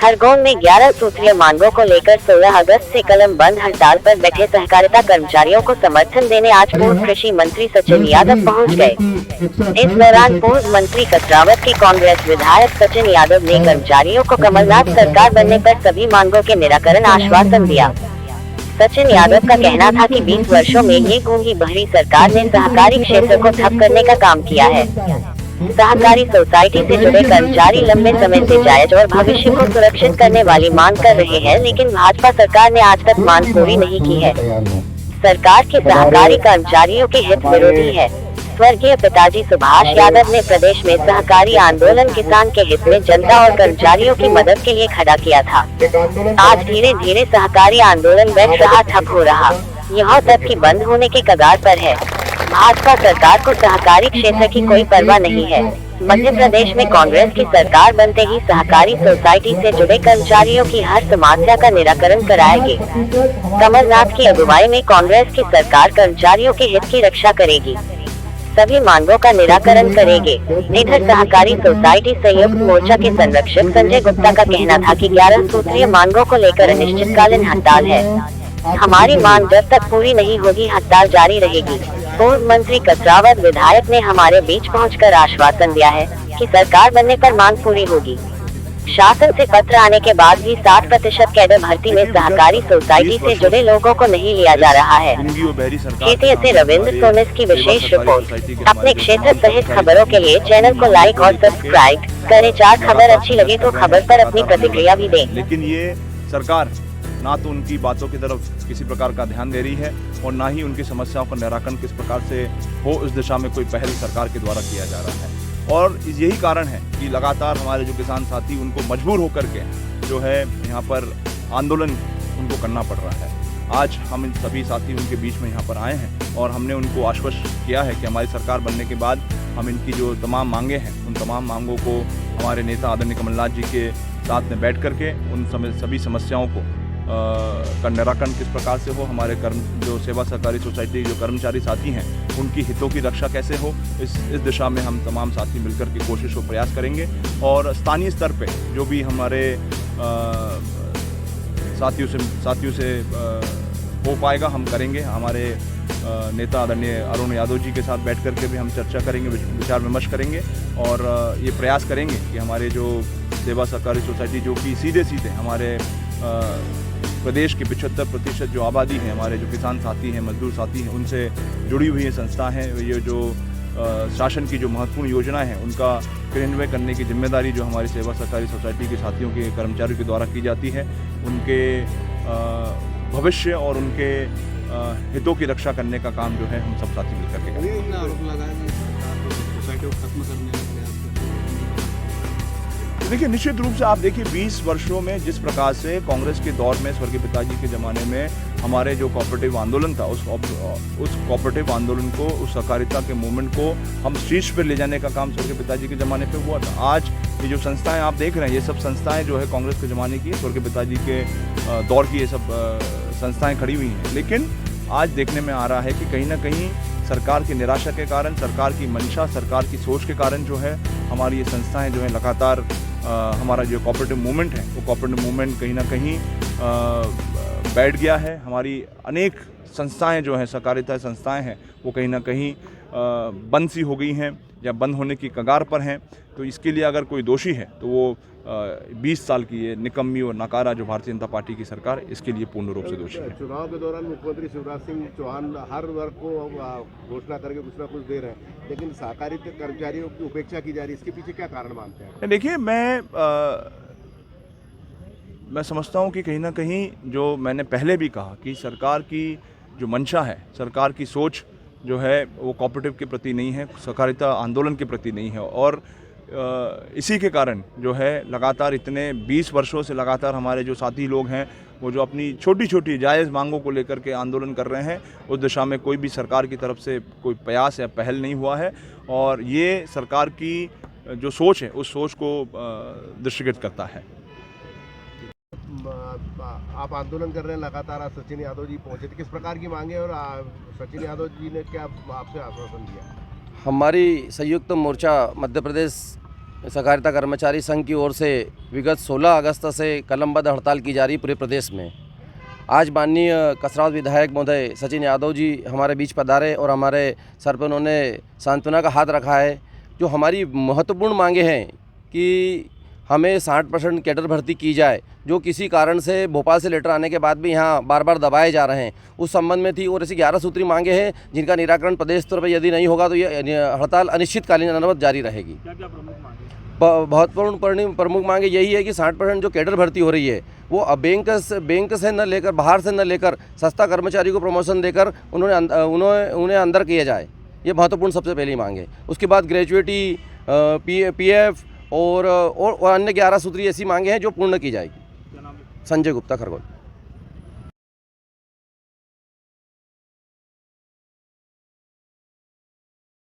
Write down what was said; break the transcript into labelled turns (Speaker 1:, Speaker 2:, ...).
Speaker 1: खरगोन में 11 सूत्रीय मांगों को लेकर 16 अगस्त से कलम बंद हड़ताल पर बैठे सहकारिता कर्मचारियों को समर्थन देने आज पूर्व कृषि मंत्री सचिन यादव पहुंच गए। इस दौरान पूर्व मंत्री कसरावत के कांग्रेस विधायक सचिन यादव ने कर्मचारियों को कमलनाथ सरकार बनने पर सभी मांगों के निराकरण आश्वासन दिया। सचिन यादव का कहना था कि 20 वर्षों में ये गूंगी बहरी सरकार ने सहकारी क्षेत्र को ठप करने का काम किया है। सहकारी सोसाइटी से जुड़े कर्मचारी लंबे समय से जायज और भविष्य को सुरक्षित करने वाली मांग कर रहे हैं, लेकिन भाजपा सरकार ने आज तक मांग पूरी नहीं की है। सरकार के सहकारी कर्मचारियों के हित विरोधी है। स्वर्गीय पिताजी सुभाष यादव ने प्रदेश में सहकारी आंदोलन किसान के हित में जनता और कर्मचारियों की मदद के लिए खड़ा किया था। आज धीरे धीरे सहकारी आंदोलन बैठ रहा, ठप हो रहा, यहाँ तक कि बंद होने के कगार पर है। भाजपा सरकार को सहकारी क्षेत्र की कोई परवाह नहीं है। मध्य प्रदेश में कांग्रेस की सरकार बनते ही सहकारी सोसाइटी से जुड़े कर्मचारियों की हर समस्या का निराकरण कराएगी। कमलनाथ की अगुवाई में कांग्रेस की सरकार कर्मचारियों के हित की रक्षा करेगी, सभी मांगों का निराकरण करेंगे। इधर सहकारी सोसाइटी संयुक्त मोर्चा के संरक्षक संजय गुप्ता का कहना था कि 11 सूत्रीय मांगों को लेकर अनिश्चितकालीन हड़ताल है। हमारी मांग जब तक पूरी नहीं होगी हड़ताल जारी रहेगी। पूर्व मंत्री कसरावत विधायक ने हमारे बीच पहुंचकर आश्वासन दिया है कि सरकार बनने पर मांग पूरी होगी। शासन से पत्र आने के बाद भी 60% कैडर भर्ती में सहकारी सोसाइटी से जुड़े लोगों को नहीं लिया जा रहा है। खेती से रविंद्र सोनिस की विशेष रिपोर्ट। अपने क्षेत्र सहित खबरों के लिए चैनल को लाइक और सब्सक्राइब करें। 4 खबर अच्छी लगे तो खबर पर अपनी प्रतिक्रिया भी दें।
Speaker 2: लेकिन ये सरकार ना तो उनकी बातों की तरफ किसी प्रकार का ध्यान दे रही है और ना ही उनकी समस्याओं का निराकरण किस प्रकार से हो, इस दिशा में कोई पहल सरकार के द्वारा किया जा रहा है। और यही कारण है कि लगातार हमारे जो किसान साथी उनको मजबूर होकर के जो है यहाँ पर आंदोलन उनको करना पड़ रहा है। आज हम इन सभी साथी उनके बीच में यहाँ पर आए हैं और हमने उनको आश्वस्त किया है कि हमारी सरकार बनने के बाद हम इनकी जो तमाम मांगे हैं उन तमाम मांगों को हमारे नेता आदरणीय कमलनाथ जी के साथ में बैठ करके उन सभी समस्याओं को का निराकरण किस प्रकार से हो, हमारे जो सेवा सहकारी सोसाइटी जो कर्मचारी साथी हैं उनकी हितों की रक्षा कैसे हो, इस दिशा में हम तमाम साथी मिलकर के कोशिश और प्रयास करेंगे। और स्थानीय स्तर पे जो भी हमारे साथियों से हो पाएगा हम करेंगे। हमारे नेता आदरणीय अरुण यादव जी के साथ बैठ करके भी हम चर्चा करेंगे, विचार विमर्श करेंगे और ये प्रयास करेंगे कि हमारे जो सेवा सहकारी सोसाइटी जो कि सीधे हमारे प्रदेश की 75% जो आबादी है, हमारे जो किसान साथी हैं, मजदूर साथी हैं, उनसे जुड़ी हुई संस्था हैं। ये जो शासन की जो महत्वपूर्ण योजनाएं हैं उनका क्रियान्वयन करने की जिम्मेदारी जो हमारी सेवा सहकारी सोसाइटी के साथियों के कर्मचारियों के द्वारा की जाती है, उनके भविष्य और उनके हितों की रक्षा करने का काम जो है हम सब साथी मिलकर के देखिए। निश्चित रूप से आप देखिए 20 वर्षों में जिस प्रकार से कांग्रेस के दौर में स्वर्गीय पिताजी के ज़माने में हमारे जो कोऑपरेटिव आंदोलन था उस कोऑपरेटिव आंदोलन को, उस सहकारिता के मूवमेंट को हम शीर्ष पर ले जाने का काम स्वर्गीय पिताजी के ज़माने पे हुआ था। आज ये जो संस्थाएं आप देख रहे हैं, ये सब संस्थाएं जो है कांग्रेस के ज़माने की, स्वर्गीय पिताजी के दौर की ये सब संस्थाएँ खड़ी हुई हैं। लेकिन आज देखने में आ रहा है कि कहीं ना कहीं सरकार की निराशा के कारण, सरकार की मंशा, सरकार की सोच के कारण जो है हमारी ये संस्थाएं जो है लगातार हमारा जो कोऑपरेटिव मूवमेंट है वो कोऑपरेटिव मूवमेंट कहीं ना कहीं बैठ गया है। हमारी अनेक संस्थाएं जो हैं, सहकारिता संस्थाएं हैं, वो कहीं ना कहीं बंद सी हो गई हैं या बंद होने की कगार पर हैं। तो इसके लिए अगर कोई दोषी है तो वो 20 साल की ये निकम्मी और नकारा जो भारतीय जनता पार्टी की सरकार, इसके लिए पूर्ण रूप से दोषी है।
Speaker 3: चुनाव के दौरान मुख्यमंत्री शिवराज सिंह चौहान हर वर्ग को घोषणा करके कुछ ना कुछ दे रहे हैं, लेकिन सहकारी कर्मचारियों की उपेक्षा की जा रही है, इसके पीछे क्या कारण मानते हैं?
Speaker 2: देखिए, मैं समझता हूँ कि कहीं ना कहीं जो मैंने पहले भी कहा कि सरकार की जो मंशा है, सरकार की सोच जो है वो कोऑपरेटिव के प्रति नहीं है, सहकारिता आंदोलन के प्रति नहीं है। और इसी के कारण जो है लगातार इतने 20 वर्षों से लगातार हमारे जो साथी लोग हैं वो जो अपनी छोटी छोटी जायज़ मांगों को लेकर के आंदोलन कर रहे हैं, उस दिशा में कोई भी सरकार की तरफ से कोई प्रयास या पहल नहीं हुआ है। और ये सरकार की जो सोच है उस सोच को दृष्टिगत करता है।
Speaker 3: आप आंदोलन कर रहे हैं लगातार, आज सचिन यादव जी पहुंचे थे, किस प्रकार की मांगे और सचिन यादव जी ने क्या आपसे आश्वासन दिया?
Speaker 4: हमारी संयुक्त मोर्चा मध्य प्रदेश सहकारिता कर्मचारी संघ की ओर से विगत 16 अगस्त से कलमबद्ध हड़ताल की जा रही पूरे प्रदेश में। आज माननीय कसरावत विधायक महोदय सचिन यादव जी हमारे बीच पधारे और हमारे सर पर उन्होंने सांत्वना का हाथ रखा है। जो हमारी महत्वपूर्ण मांगे हैं कि हमें 60% कैडर भर्ती की जाए, जो किसी कारण से भोपाल से लेटर आने के बाद भी यहाँ बार बार दबाए जा रहे हैं, उस संबंध में थी। और ऐसी 11 सूत्री मांगे हैं जिनका निराकरण प्रदेश स्तर पर यदि नहीं होगा तो ये हड़ताल अनिश्चितकालीन अनवरत जारी रहेगी।
Speaker 5: क्या क्या प्रमुख मांगे?
Speaker 4: महत्वपूर्ण प्रमुख मांगे यही है कि 60% जो कैडर भर्ती हो रही है वो बैंक से न लेकर, बाहर से न लेकर, सस्ता कर्मचारी को प्रमोशन देकर उन्हें अंदर किया जाए। ये महत्वपूर्ण सबसे पहली मांग है। उसके बाद ग्रेजुएटी, PF और अन्य 11 सूत्री ऐसी मांगे हैं जो पूर्ण की जाएगी।
Speaker 5: क्या नाम है?
Speaker 4: संजय गुप्ता, खरगोन।